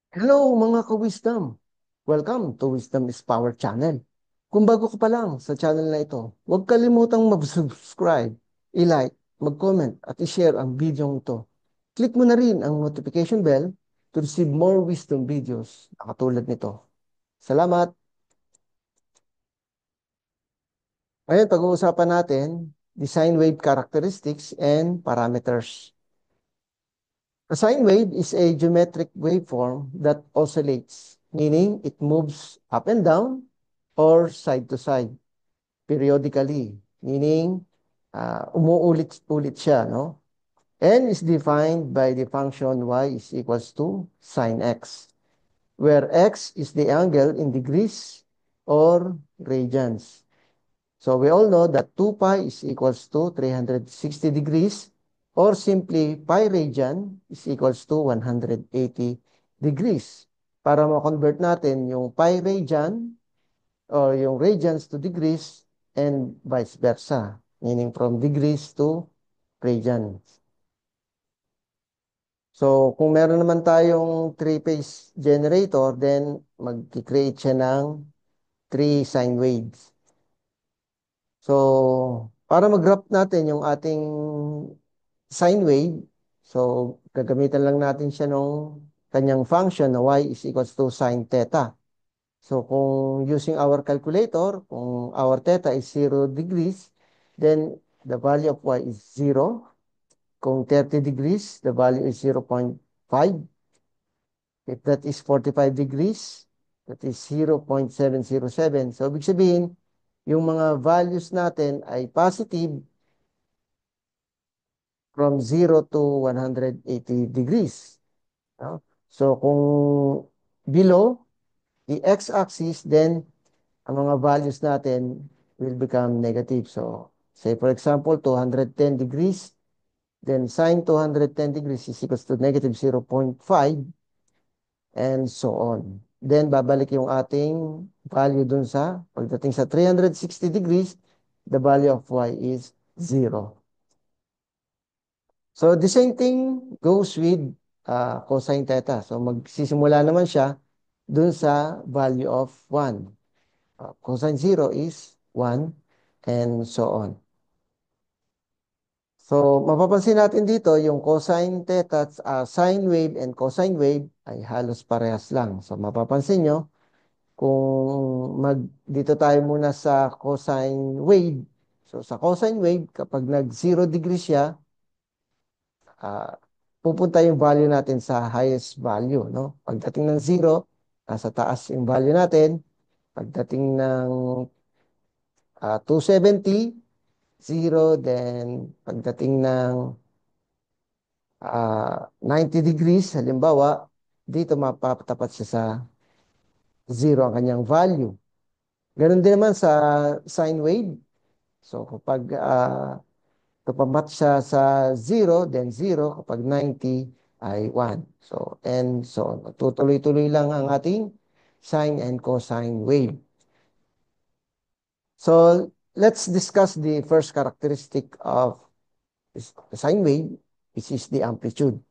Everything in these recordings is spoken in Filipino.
Hello mga ka-wisdom! Welcome to Wisdom is Power channel. Kung bago ka pa lang sa channel na ito, huwag kalimutang mag-subscribe, i-like, mag-comment at i-share ang video ito. Click mo na rin ang notification bell to receive more wisdom videos na katulad nito. Salamat! Ngayon, pag-uusapan natin design wave characteristics and parameters. A sine wave is a geometric waveform that oscillates, meaning it moves up and down or side to side periodically, meaning umuulit-ulit siya, no? And is defined by the function y is equals to sine x, where x is the angle in degrees or radians. So we all know that 2 pi is equals to 360 degrees, or simply pi radian is equals to 180 degrees. Para ma-convert natin yung pi radian or yung radians to degrees and vice versa, meaning from degrees to radians. So kung meron naman tayong three-phase generator, then mag-create siya ng three sine waves. So, para mag-graph natin yung ating sine wave, so gagamitan lang natin siya nung kanyang function na y is equals to sine theta. So, kung using our calculator, kung our theta is 0 degrees, then the value of y is 0. Kung 30 degrees, the value is 0.5. If that is 45 degrees, that is 0.707. So, ibig sabihin, yung mga values natin ay positive from 0 to 180 degrees. No? So, kung below the x-axis, then ang mga values natin will become negative. So, say for example, 210 degrees, then sine 210 degrees is equals to negative 0.5 and so on. Then, babalik yung ating value dun sa, pagdating sa 360 degrees, the value of y is 0. So, the same thing goes with cosine theta. So, magsisimula naman siya dun sa value of 1. Cosine 0 is 1 and so on. So, mapapansin natin dito yung cosine theta, sine wave and cosine wave ay halos parehas lang. So, mapapansin nyo, kung dito tayo muna sa cosine wave. So, sa cosine wave, kapag nag 0 degree siya, ah, pupunta yung value natin sa highest value, no? Pagdating ng 0, nasa taas yung value natin. Pagdating ng 270, 0, then pagdating ng 90 degrees, halimbawa, dito mapapatapat siya sa 0 ang kanyang value. Ganun din naman sa sine wave. So, kapag tumapat siya sa 0, then 0. Kapag 90 ay 1. So, and so on. Tutuloy-tuloy lang ang ating sine and cosine wave. So, let's discuss the first characteristic of the sine wave, which is the amplitude.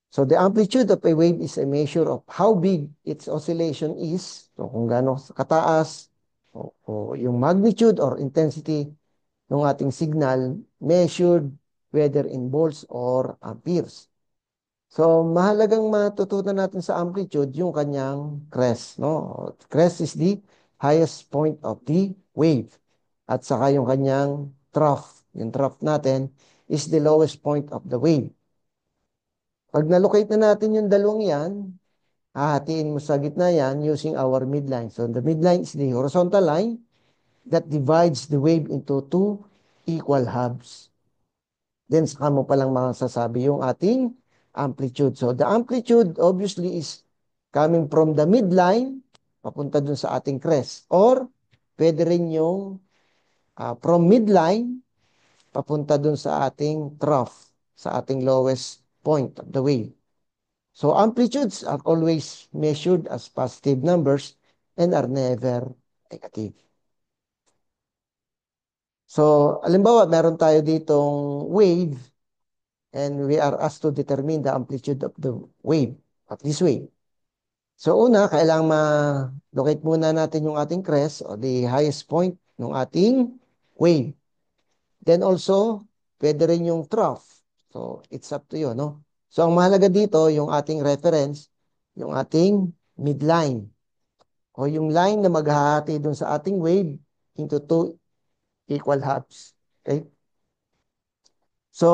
So, the amplitude of a wave is a measure of how big its oscillation is. So, kung gaano kataas, o yung magnitude or intensity ng ating signal measured whether in volts or amperes. So, mahalagang matutunan natin sa amplitude yung kanyang crest, no? Crest is the highest point of the wave. At saka yung kanyang trough. Yung trough natin is the lowest point of the wave. Pag nalocate na natin yung dalawang yan, hahatiin mo sa gitna yan using our midline. So, the midline is the horizontal line that divides the wave into two equal halves. Then, saka mo palang masasabi yung ating amplitude. So, the amplitude obviously is coming from the midline, papunta dun sa ating crest. Or, pwede rin yung from midline, papunta dun sa ating trough, sa ating lowest point of the wave. So, amplitudes are always measured as positive numbers and are never negative. So, alimbawa, meron tayo ditong wave and we are asked to determine the amplitude of the wave, of this wave. So una, kailangan ma-locate muna natin yung ating crest o the highest point ng ating wave. Then also, pwede rin yung trough. So it's up to you, no? So ang mahalaga dito, yung ating reference, yung ating midline o yung line na maghahati dun sa ating wave into two equal halves. Okay? So,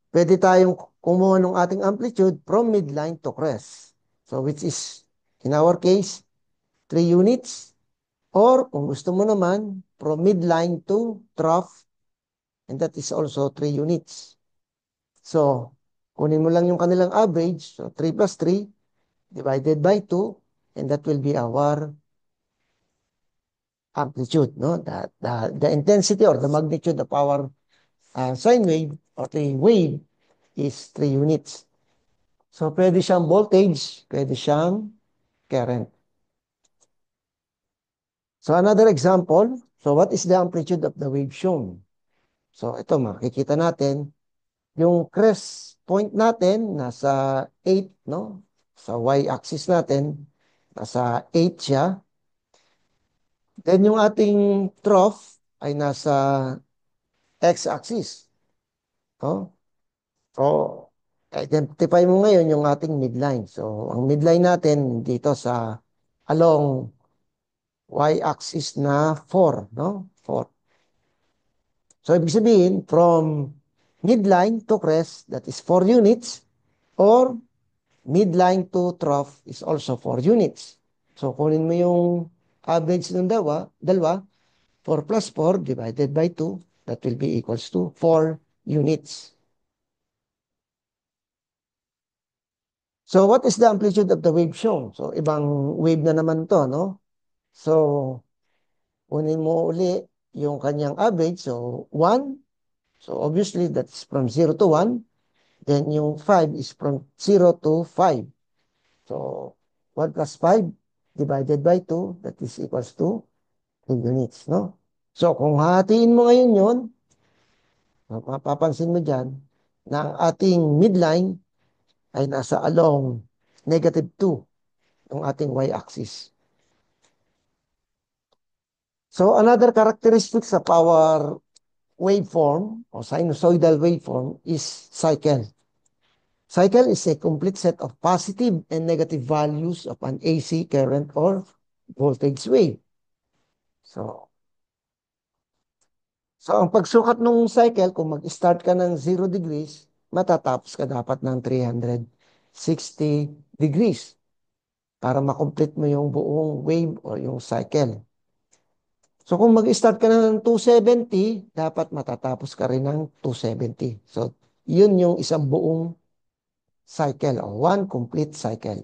pwede tayong kumuha ng ating amplitude from midline to crest. So, which is, in our case, 3 units. Or, kung gusto mo naman, from midline to trough, and that is also 3 units. So, kunin mo lang yung kanilang average. So, 3 plus 3 divided by 2, and that will be our amplitude, no? The intensity or the magnitude of our sine wave or the wave is 3 units. So, pwede siyang voltage, pwede siyang current. So, another example. So, what is the amplitude of the wave shown? So, ito makikita natin. Yung crest point natin, nasa 8, no? Sa y-axis natin, nasa 8 siya. Then, yung ating trough ay nasa x-axis. No? So, identify mo ngayon yung ating midline. So, ang midline natin dito sa along y-axis na 4, no? 4. So, ibig sabihin, from midline to crest, that is 4 units, or midline to trough is also 4 units. So, kunin mo yung average ng dalawa, 4 plus 4 divided by 2, that will be equals to 4 units. So, what is the amplitude of the wave shown? So, ibang wave na naman to, no? So, kunin mo uli yung kanyang average. So, 1. So, obviously, that's from 0 to 1. Then, yung 5 is from 0 to 5. So, 1 plus 5 divided by 2, that is equals to 3 units, no? So, kung hatiin mo ngayon yun, mapapansin mo dyan, na ang ating midline ay nasa along negative 2 ng ating y-axis. So, another characteristics sa power waveform or sinusoidal waveform is cycle. Cycle is a complete set of positive and negative values of an AC current or voltage wave. So, ang pagsukat ng cycle, kung mag-start ka ng 0 degrees, matatapos ka dapat ng 360 degrees para makomplete mo yung buong wave o yung cycle. So, kung mag-start ka na ng 270, dapat matatapos ka rin ng 270. So, yun yung isang buong cycle o one complete cycle.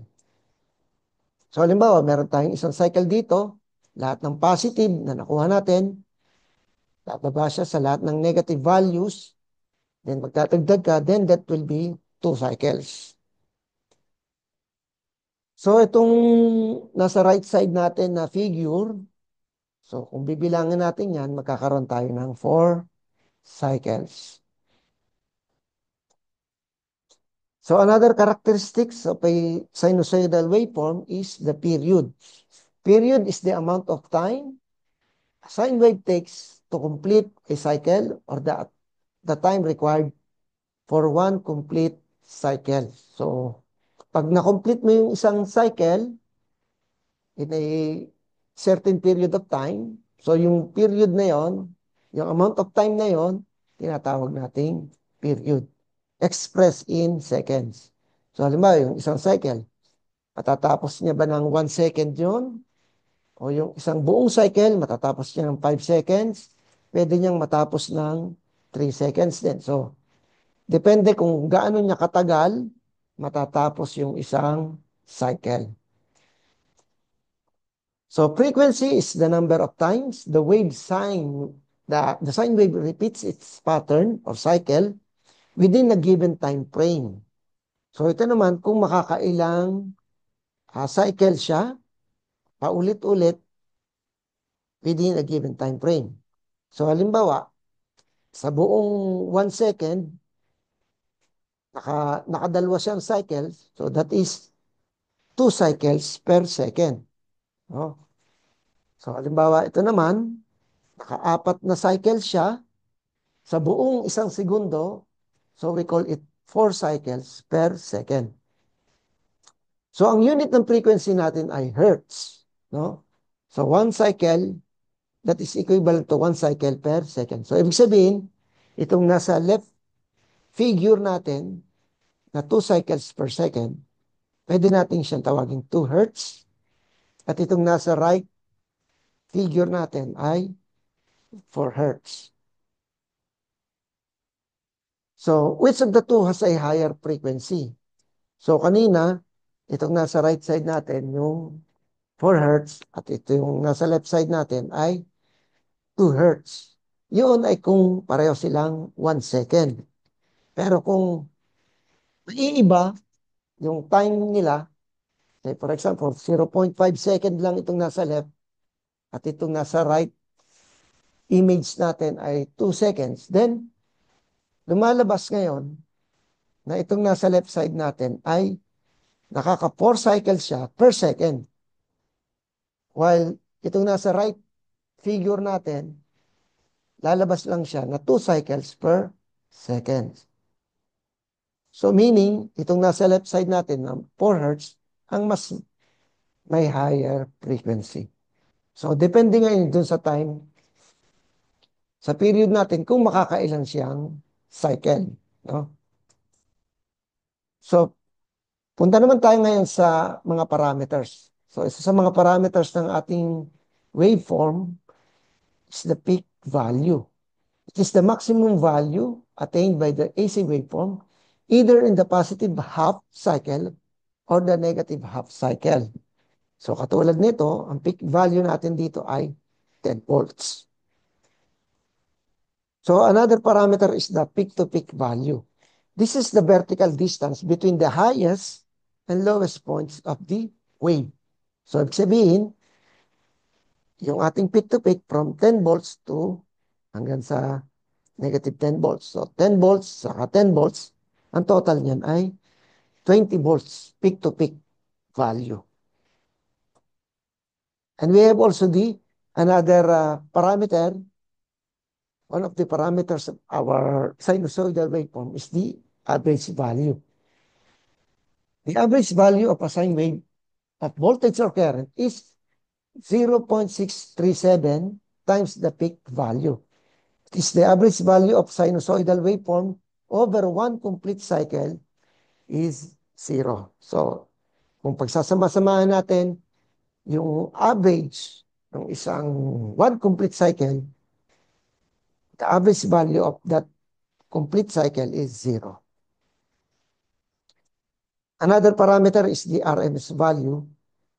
So, halimbawa, meron tayong isang cycle dito. Lahat ng positive na nakuha natin, bababa siya sa lahat ng negative values. Then, magtatagdag ka, then that will be 2 cycles. So, itong nasa right side natin na figure, so, kung bibilangin natin yan, magkakaroon tayo ng 4 cycles. So, another characteristics of a sinusoidal waveform is the period. Period is the amount of time a sine wave takes to complete a cycle or the time required for one complete cycle. So, pag na-complete mo yung isang cycle in a certain period of time, so yung period na yon, yung amount of time na yon, tinatawag nating period. Expressed in seconds. So, halimbawa, yung isang cycle, matatapos niya ba ng 1 second yun? O yung isang buong cycle, matatapos niya ng 5 seconds? Pwede niyang matapos ng 3 seconds din. So, depende kung gaano niya katagal matatapos yung isang cycle. So, frequency is the number of times the wave sine, the sine wave repeats its pattern or cycle within a given time frame. So, ito naman, kung makakailang cycle siya, paulit-ulit within a given time frame. So, halimbawa, sa buong 1 second, nakadalwa siyang cycles. So, that is 2 cycles per second. No? So, halimbawa, ito naman, naka-4 na cycles siya sa buong 1 segundo. So, we call it 4 cycles per second. So, ang unit ng frequency natin ay hertz. No? So, 1 cycle, that is equivalent to 1 cycle per second. So, ibig sabihin, itong nasa left figure natin na 2 cycles per second, pwede natin siyang tawagin 2 hertz. At itong nasa right figure natin ay 4 hertz. So, which of the two has a higher frequency? So, kanina, itong nasa right side natin, yung 4 hertz, at ito yung nasa left side natin ay 2 hertz. Yun ay kung pareho silang 1 second. Pero kung maiiba yung time nila, say for example, 0.5 second lang itong nasa left at itong nasa right image natin ay 2 seconds, then lumalabas ngayon na itong nasa left side natin ay nakaka 4 cycles siya per second. While itong nasa right figure natin, lalabas lang siya na 2 cycles per second. So meaning, itong nasa left side natin na 4 hertz, ang mas may higher frequency. So depende ngayon dun sa time, sa period natin, kung makakailan siyang cycle. No? So, punta naman tayo ngayon sa mga parameters. So, isa sa mga parameters ng ating waveform is the peak value. It is the maximum value attained by the AC waveform either in the positive half cycle or the negative half cycle. So, katulad nito, ang peak value natin dito ay 10 volts. So, another parameter is the peak-to-peak value. This is the vertical distance between the highest and lowest points of the wave. So, ibig sabihin, yung ating peak-to-peak from 10 volts to hanggang sa negative 10 volts. So, 10 volts saka 10 volts, ang total niyan ay 20 volts peak-to-peak value. And we have also the another parameter. One of the parameters of our sinusoidal waveform is the average value. The average value of a sine wave of voltage or current is 0.637 times the peak value. It is the average value of sinusoidal waveform over one complete cycle is 0. So, kung pagsasama-samahan natin yung average ng isang one complete cycle, the average value of that complete cycle is 0. Another parameter is the RMS value,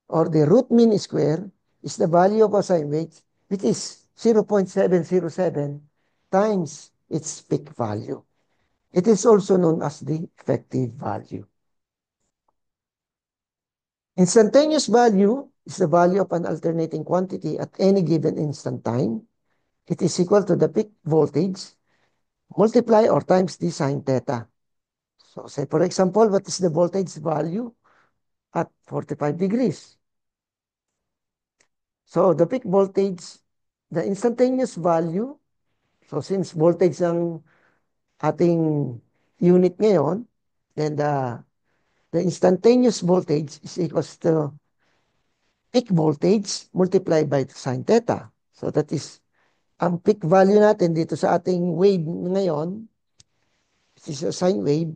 or the root mean square is the value of a sine wave, which is 0.707 times its peak value. It is also known as the effective value. Instantaneous value is the value of an alternating quantity at any given instant time. It is equal to the peak voltage multiply or times the sine theta. So say for example, what is the voltage value at 45 degrees? So the peak voltage, the instantaneous value, so since voltage ang ating unit ngayon, then the instantaneous voltage is equals to peak voltage multiplied by sine theta. So that is, ang peak value natin dito sa ating wave ngayon, this is a sine wave,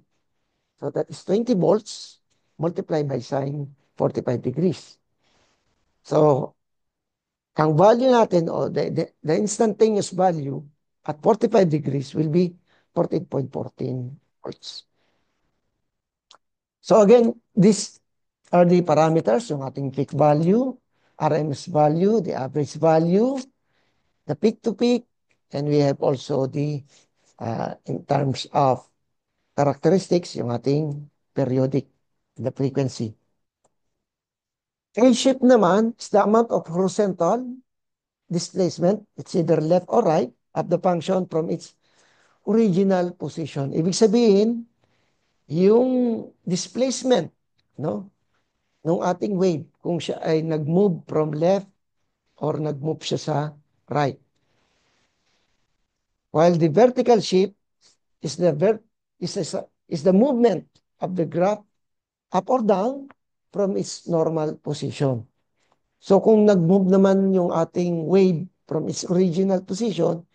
so that is 20 volts multiplied by sine 45 degrees. So, ang value natin, o the instantaneous value at 45 degrees will be 14.14 volts. So again, these are the parameters, yung ating peak value, RMS value, the average value, the peak-to-peak, and we have also the, in terms of characteristics, yung ating periodic, the frequency. Phase shift naman is the amount of horizontal displacement, it's either left or right, of the function from its original position. Ibig sabihin, yung displacement, no? ng ating wave kung siya ay nag-move from left or nag-move siya sa right. While the vertical shift is is the movement of the graph up or down from its normal position. So kung nag-move naman yung ating wave from its original position,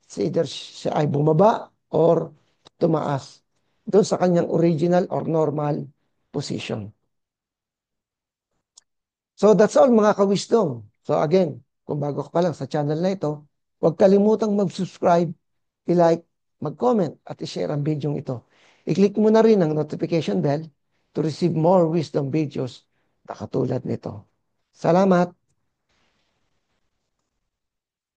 it's either siya ay bumaba or tumaas doon sa kanyang original or normal position. So that's all mga ka-wisdom. So again, kung bago ka pa lang sa channel na ito, huwag kalimutang mag-subscribe, i-like, mag-comment at i-share ang video ito. I-click mo na rin ang notification bell to receive more wisdom videos na katulad nito. Salamat!